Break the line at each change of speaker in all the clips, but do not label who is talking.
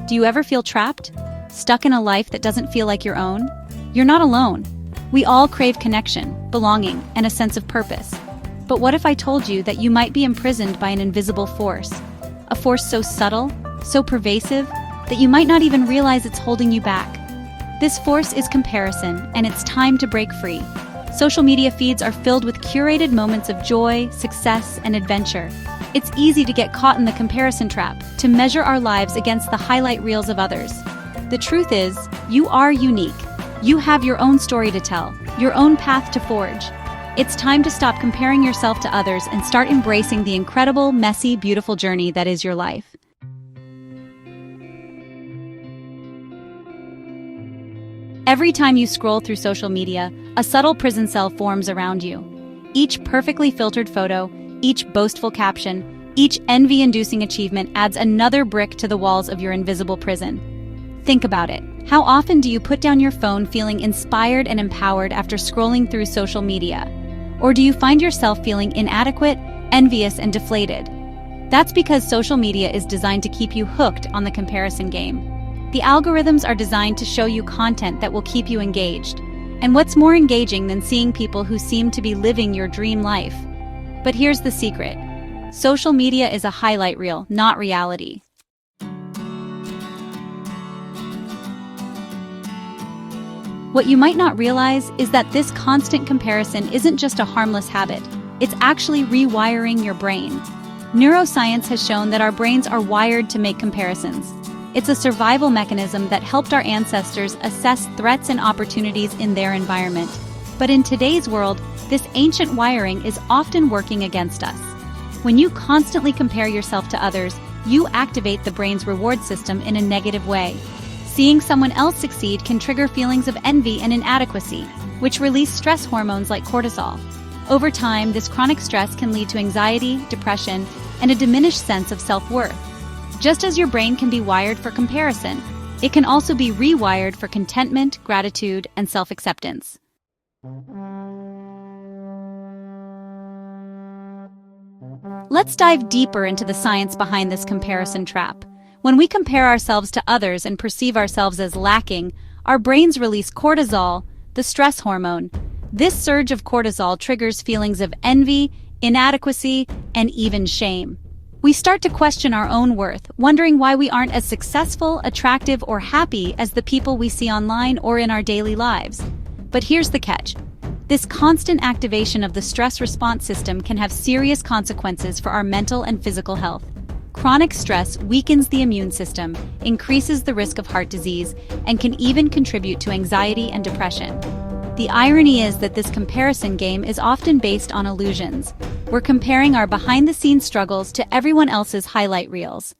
Do you ever feel trapped? Stuck in a life that doesn't feel like your own? You're not alone. We all crave connection, belonging, and a sense of purpose. But what if I told you that you might be imprisoned by an invisible force? A force so subtle, so pervasive, that you might not even realize it's holding you back. This force is comparison, and it's time to break free. Social media feeds are filled with curated moments of joy, success, and adventure. It's easy to get caught in the comparison trap, to measure our lives against the highlight reels of others. The truth is, you are unique. You have your own story to tell, your own path to forge. It's time to stop comparing yourself to others and start embracing the incredible, messy, beautiful journey that is your life. Every time you scroll through social media, a subtle prison cell forms around you. Each perfectly filtered photo, each boastful caption, each envy-inducing achievement adds another brick to the walls of your invisible prison. Think about it. How often do you put down your phone feeling inspired and empowered after scrolling through social media? Or do you find yourself feeling inadequate, envious, and deflated? That's because social media is designed to keep you hooked on the comparison game. The algorithms are designed to show you content that will keep you engaged. And what's more engaging than seeing people who seem to be living your dream life? But here's the secret. Social media is a highlight reel, not reality. What you might not realize is that this constant comparison isn't just a harmless habit. It's actually rewiring your brain. Neuroscience has shown that our brains are wired to make comparisons. It's a survival mechanism that helped our ancestors assess threats and opportunities in their environment. But in today's world, this ancient wiring is often working against us. When you constantly compare yourself to others, you activate the brain's reward system in a negative way. Seeing someone else succeed can trigger feelings of envy and inadequacy, which release stress hormones like cortisol. Over time, this chronic stress can lead to anxiety, depression, and a diminished sense of self-worth. Just as your brain can be wired for comparison, it can also be rewired for contentment, gratitude, and self-acceptance. Let's dive deeper into the science behind this comparison trap. When we compare ourselves to others and perceive ourselves as lacking, our brains release cortisol, the stress hormone. This surge of cortisol triggers feelings of envy, inadequacy, and even shame. We start to question our own worth, wondering why we aren't as successful, attractive, or happy as the people we see online or in our daily lives. But here's the catch. This constant activation of the stress response system can have serious consequences for our mental and physical health. Chronic stress weakens the immune system, increases the risk of heart disease, and can even contribute to anxiety and depression. The irony is that this comparison game is often based on illusions. We're comparing our behind-the-scenes struggles to everyone else's highlight reels.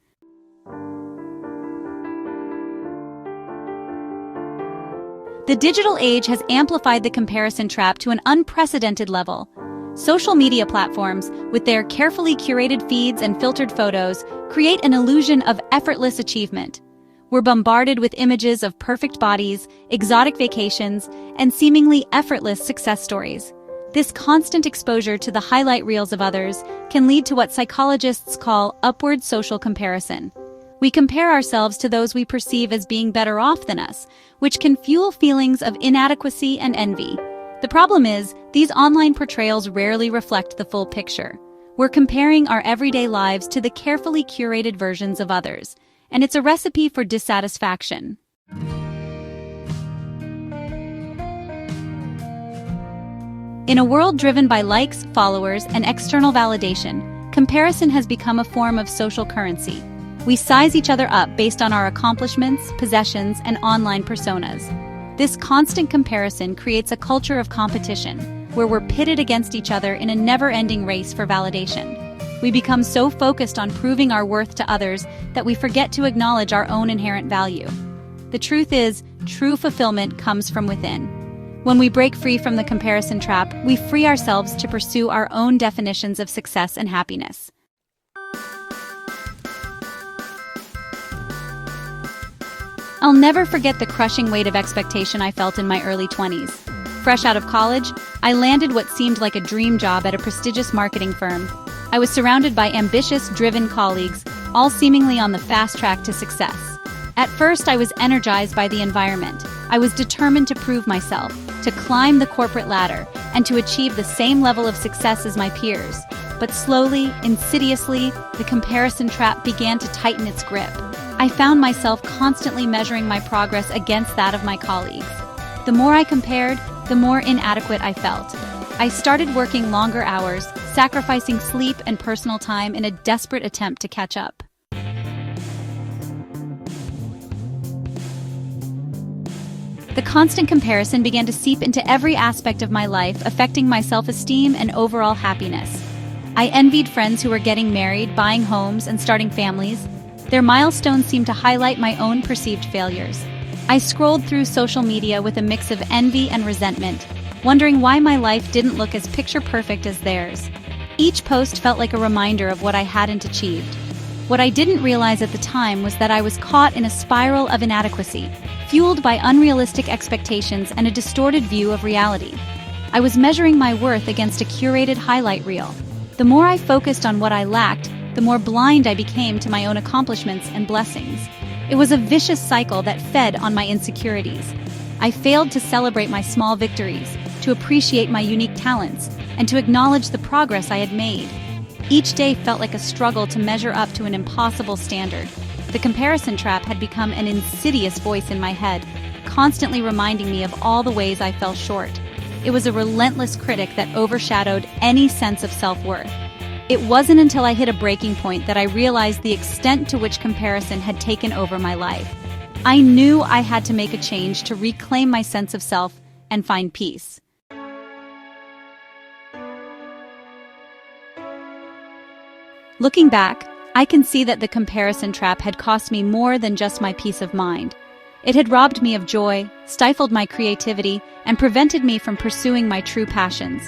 The digital age has amplified the comparison trap to an unprecedented level. Social media platforms, with their carefully curated feeds and filtered photos, create an illusion of effortless achievement. We're bombarded with images of perfect bodies, exotic vacations, and seemingly effortless success stories. This constant exposure to the highlight reels of others can lead to what psychologists call upward social comparison. We compare ourselves to those we perceive as being better off than us, which can fuel feelings of inadequacy and envy. The problem is, these online portrayals rarely reflect the full picture. We're comparing our everyday lives to the carefully curated versions of others, and it's a recipe for dissatisfaction. In a world driven by likes, followers, and external validation, comparison has become a form of social currency. We size each other up based on our accomplishments, possessions, and online personas. This constant comparison creates a culture of competition, where we're pitted against each other in a never-ending race for validation. We become so focused on proving our worth to others that we forget to acknowledge our own inherent value. The truth is, true fulfillment comes from within. When we break free from the comparison trap, we free ourselves to pursue our own definitions of success and happiness. I'll never forget the crushing weight of expectation I felt in my early 20s. Fresh out of college, I landed what seemed like a dream job at a prestigious marketing firm. I was surrounded by ambitious, driven colleagues, all seemingly on the fast track to success. At first, I was energized by the environment. I was determined to prove myself, to climb the corporate ladder, and to achieve the same level of success as my peers. But slowly, insidiously, the comparison trap began to tighten its grip. I found myself constantly measuring my progress against that of my colleagues. The more I compared, the more inadequate I felt. I started working longer hours, sacrificing sleep and personal time in a desperate attempt to catch up. The constant comparison began to seep into every aspect of my life, affecting my self-esteem and overall happiness. I envied friends who were getting married, buying homes, and starting families. Their milestones seemed to highlight my own perceived failures. I scrolled through social media with a mix of envy and resentment, wondering why my life didn't look as picture-perfect as theirs. Each post felt like a reminder of what I hadn't achieved. What I didn't realize at the time was that I was caught in a spiral of inadequacy, fueled by unrealistic expectations and a distorted view of reality. I was measuring my worth against a curated highlight reel. The more I focused on what I lacked, the more blind I became to my own accomplishments and blessings. It was a vicious cycle that fed on my insecurities. I failed to celebrate my small victories, to appreciate my unique talents, and to acknowledge the progress I had made. Each day felt like a struggle to measure up to an impossible standard. The comparison trap had become an insidious voice in my head, constantly reminding me of all the ways I fell short. It was a relentless critic that overshadowed any sense of self-worth. It wasn't until I hit a breaking point that I realized the extent to which comparison had taken over my life. I knew I had to make a change to reclaim my sense of self and find peace. Looking back, I can see that the comparison trap had cost me more than just my peace of mind. It had robbed me of joy, stifled my creativity, and prevented me from pursuing my true passions.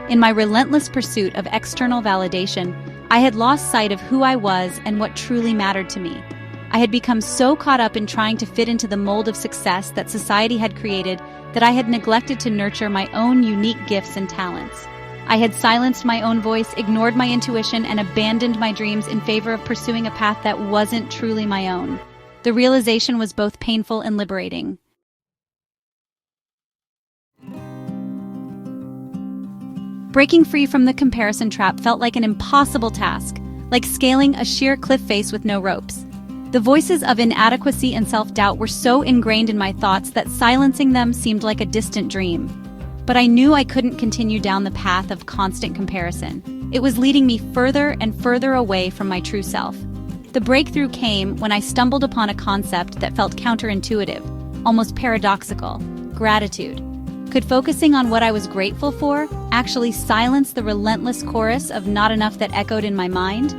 In my relentless pursuit of external validation, I had lost sight of who I was and what truly mattered to me. I had become so caught up in trying to fit into the mold of success that society had created that I had neglected to nurture my own unique gifts and talents. I had silenced my own voice, ignored my intuition, and abandoned my dreams in favor of pursuing a path that wasn't truly my own. The realization was both painful and liberating. Breaking free from the comparison trap felt like an impossible task, like scaling a sheer cliff face with no ropes. The voices of inadequacy and self-doubt were so ingrained in my thoughts that silencing them seemed like a distant dream. But I knew I couldn't continue down the path of constant comparison. It was leading me further and further away from my true self. The breakthrough came when I stumbled upon a concept that felt counterintuitive, almost paradoxical: gratitude. Could focusing on what I was grateful for actually silence the relentless chorus of not enough that echoed in my mind?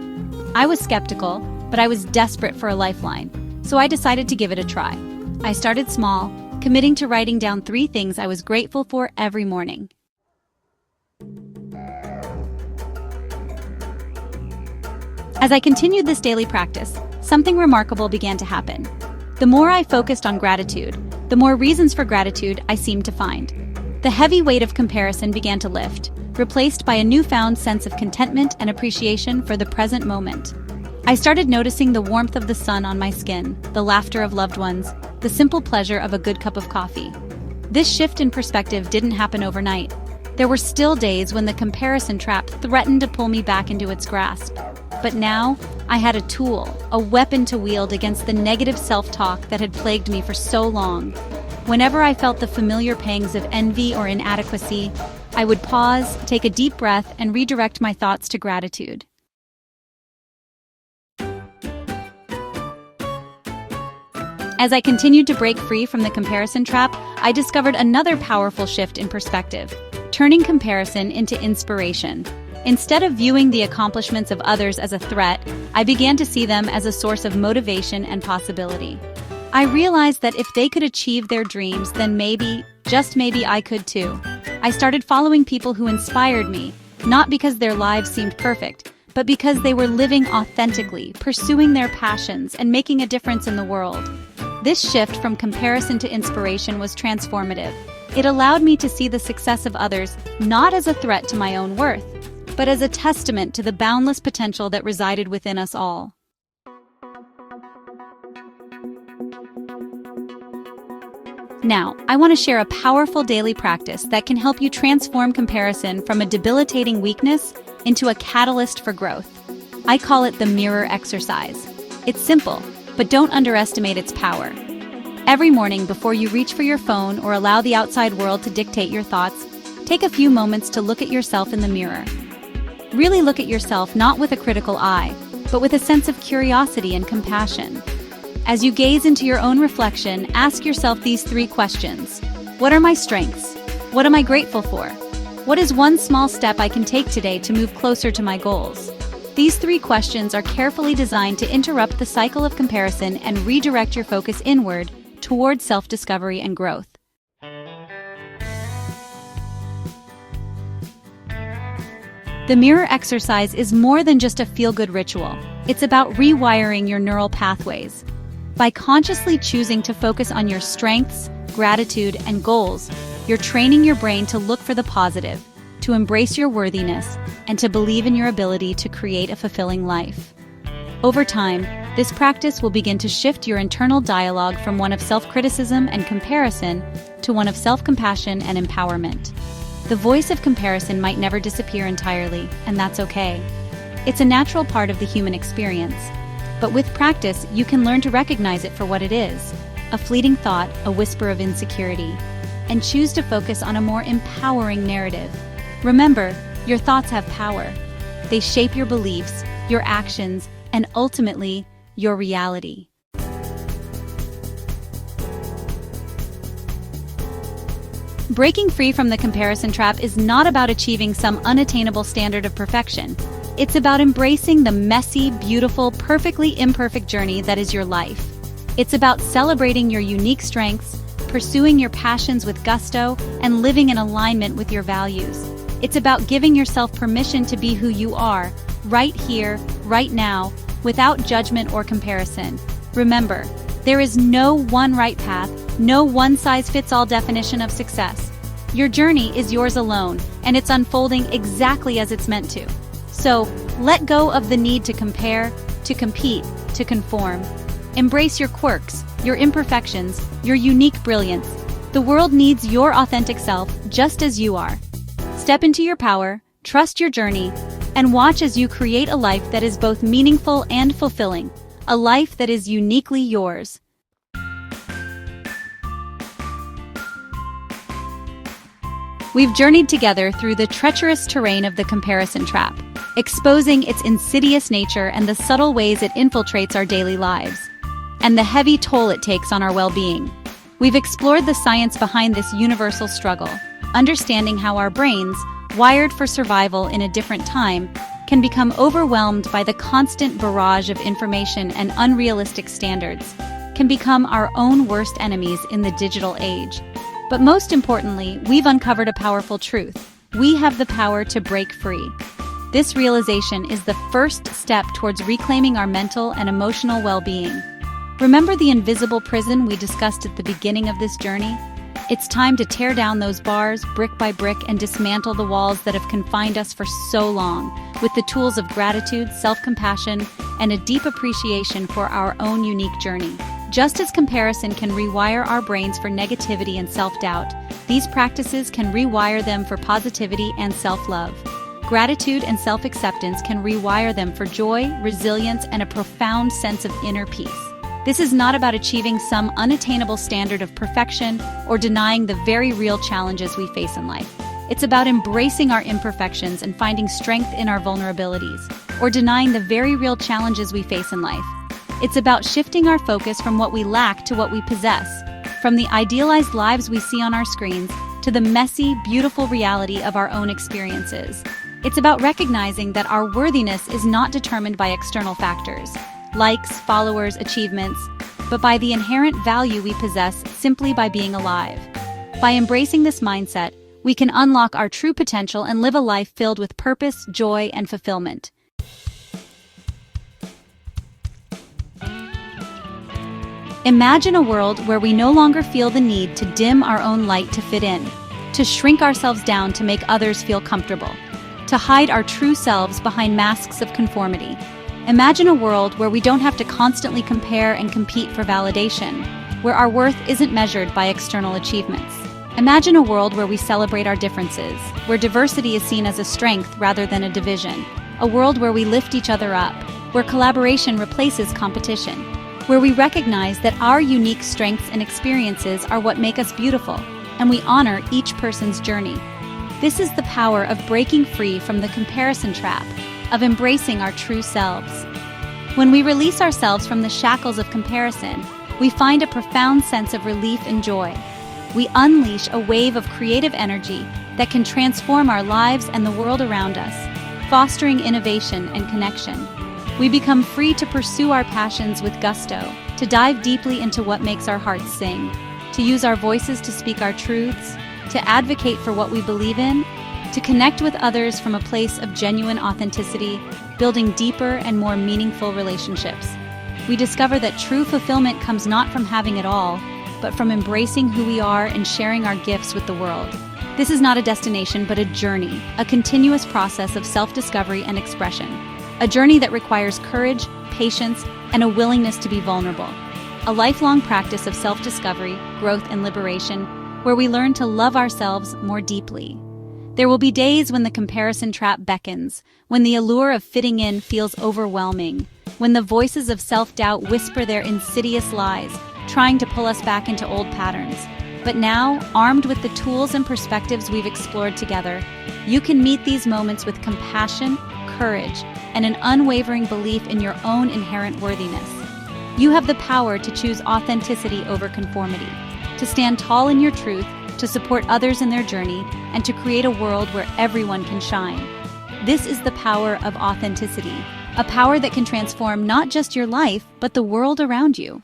I was skeptical, but I was desperate for a lifeline, so I decided to give it a try. I started small, committing to writing down 3 things I was grateful for every morning. As I continued this daily practice, something remarkable began to happen. The more I focused on gratitude, the more reasons for gratitude I seemed to find. The heavy weight of comparison began to lift, replaced by a newfound sense of contentment and appreciation for the present moment. I started noticing the warmth of the sun on my skin, the laughter of loved ones, the simple pleasure of a good cup of coffee. This shift in perspective didn't happen overnight. There were still days when the comparison trap threatened to pull me back into its grasp. But now, I had a tool, a weapon to wield against the negative self-talk that had plagued me for so long. Whenever I felt the familiar pangs of envy or inadequacy, I would pause, take a deep breath, and redirect my thoughts to gratitude. As I continued to break free from the comparison trap, I discovered another powerful shift in perspective, turning comparison into inspiration. Instead of viewing the accomplishments of others as a threat, I began to see them as a source of motivation and possibility. I realized that if they could achieve their dreams, then maybe, just maybe, I could too. I started following people who inspired me, not because their lives seemed perfect, but because they were living authentically, pursuing their passions, and making a difference in the world. This shift from comparison to inspiration was transformative. It allowed me to see the success of others not as a threat to my own worth, but as a testament to the boundless potential that resided within us all. Now, I want to share a powerful daily practice that can help you transform comparison from a debilitating weakness into a catalyst for growth. I call it the mirror exercise. It's simple, but don't underestimate its power. Every morning before you reach for your phone or allow the outside world to dictate your thoughts, take a few moments to look at yourself in the mirror. Really look at yourself not with a critical eye, but with a sense of curiosity and compassion. As you gaze into your own reflection, ask yourself these 3 questions. What are my strengths? What am I grateful for? What is one small step I can take today to move closer to my goals? These 3 questions are carefully designed to interrupt the cycle of comparison and redirect your focus inward toward self-discovery and growth. The mirror exercise is more than just a feel-good ritual. It's about rewiring your neural pathways. By consciously choosing to focus on your strengths, gratitude, and goals, you're training your brain to look for the positive, to embrace your worthiness, and to believe in your ability to create a fulfilling life. Over time, this practice will begin to shift your internal dialogue from one of self-criticism and comparison to one of self-compassion and empowerment. The voice of comparison might never disappear entirely, and that's okay. It's a natural part of the human experience. But with practice, you can learn to recognize it for what it is, a fleeting thought, a whisper of insecurity, and choose to focus on a more empowering narrative. Remember, your thoughts have power. They shape your beliefs, your actions, and ultimately, your reality. Breaking free from the comparison trap is not about achieving some unattainable standard of perfection. It's about embracing the messy, beautiful, perfectly imperfect journey that is your life. It's about celebrating your unique strengths, pursuing your passions with gusto, and living in alignment with your values. It's about giving yourself permission to be who you are, right here, right now, without judgment or comparison. Remember, there is no one right path, no one-size-fits-all definition of success. Your journey is yours alone, and it's unfolding exactly as it's meant to. So, let go of the need to compare, to compete, to conform. Embrace your quirks, your imperfections, your unique brilliance. The world needs your authentic self just as you are. Step into your power, trust your journey, and watch as you create a life that is both meaningful and fulfilling, a life that is uniquely yours. We've journeyed together through the treacherous terrain of the comparison trap, exposing its insidious nature and the subtle ways it infiltrates our daily lives, and the heavy toll it takes on our well-being. We've explored the science behind this universal struggle, understanding how our brains, wired for survival in a different time, can become overwhelmed by the constant barrage of information and unrealistic standards, can become our own worst enemies in the digital age. But most importantly, we've uncovered a powerful truth. We have the power to break free. This realization is the first step towards reclaiming our mental and emotional well-being. Remember the invisible prison we discussed at the beginning of this journey? It's time to tear down those bars brick by brick and dismantle the walls that have confined us for so long, with the tools of gratitude, self-compassion, and a deep appreciation for our own unique journey. Just as comparison can rewire our brains for negativity and self-doubt, these practices can rewire them for positivity and self-love. Gratitude and self-acceptance can rewire them for joy, resilience, and a profound sense of inner peace. This is not about achieving some unattainable standard of perfection or denying the very real challenges we face in life. It's about embracing our imperfections and finding strength in our vulnerabilities, or denying the very real challenges we face in life. It's about shifting our focus from what we lack to what we possess, from the idealized lives we see on our screens to the messy, beautiful reality of our own experiences. It's about recognizing that our worthiness is not determined by external factors, likes, followers, achievements, but by the inherent value we possess simply by being alive. By embracing this mindset, we can unlock our true potential and live a life filled with purpose, joy, and fulfillment. Imagine a world where we no longer feel the need to dim our own light to fit in, to shrink ourselves down to make others feel comfortable, to hide our true selves behind masks of conformity. Imagine a world where we don't have to constantly compare and compete for validation, where our worth isn't measured by external achievements. Imagine a world where we celebrate our differences, where diversity is seen as a strength rather than a division. A world where we lift each other up, where collaboration replaces competition, where we recognize that our unique strengths and experiences are what make us beautiful, and we honor each person's journey. This is the power of breaking free from the comparison trap, of embracing our true selves. When we release ourselves from the shackles of comparison, we find a profound sense of relief and joy. We unleash a wave of creative energy that can transform our lives and the world around us, fostering innovation and connection. We become free to pursue our passions with gusto, to dive deeply into what makes our hearts sing, to use our voices to speak our truths, to advocate for what we believe in, to connect with others from a place of genuine authenticity, building deeper and more meaningful relationships. We discover that true fulfillment comes not from having it all, but from embracing who we are and sharing our gifts with the world. This is not a destination, but a journey, a continuous process of self-discovery and expression. A journey that requires courage, patience, and a willingness to be vulnerable. A lifelong practice of self-discovery, growth, and liberation, where we learn to love ourselves more deeply. There will be days when the comparison trap beckons, when the allure of fitting in feels overwhelming, when the voices of self-doubt whisper their insidious lies, trying to pull us back into old patterns. But now, armed with the tools and perspectives we've explored together, you can meet these moments with compassion, courage, and an unwavering belief in your own inherent worthiness. You have the power to choose authenticity over conformity, to stand tall in your truth, to support others in their journey, and to create a world where everyone can shine. This is the power of authenticity, a power that can transform not just your life, but the world around you.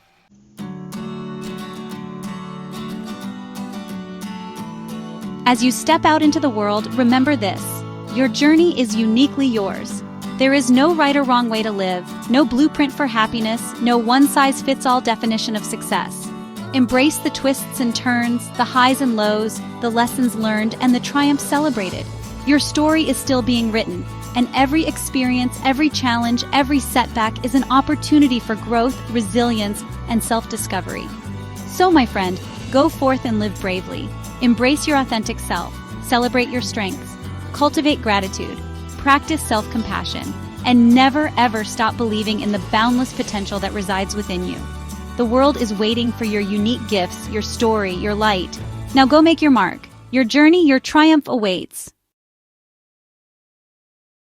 As you step out into the world, remember this: your journey is uniquely yours. There is no right or wrong way to live, no blueprint for happiness, no one-size-fits-all definition of success. Embrace the twists and turns, the highs and lows, the lessons learned, and the triumphs celebrated. Your story is still being written, and every experience, every challenge, every setback is an opportunity for growth, resilience, and self-discovery. So, my friend, go forth and live bravely. Embrace your authentic self, celebrate your strengths, cultivate gratitude, practice self-compassion, and never ever stop believing in the boundless potential that resides within you. The world is waiting for your unique gifts, your story, your light. Now go make your mark. Your journey, your triumph awaits.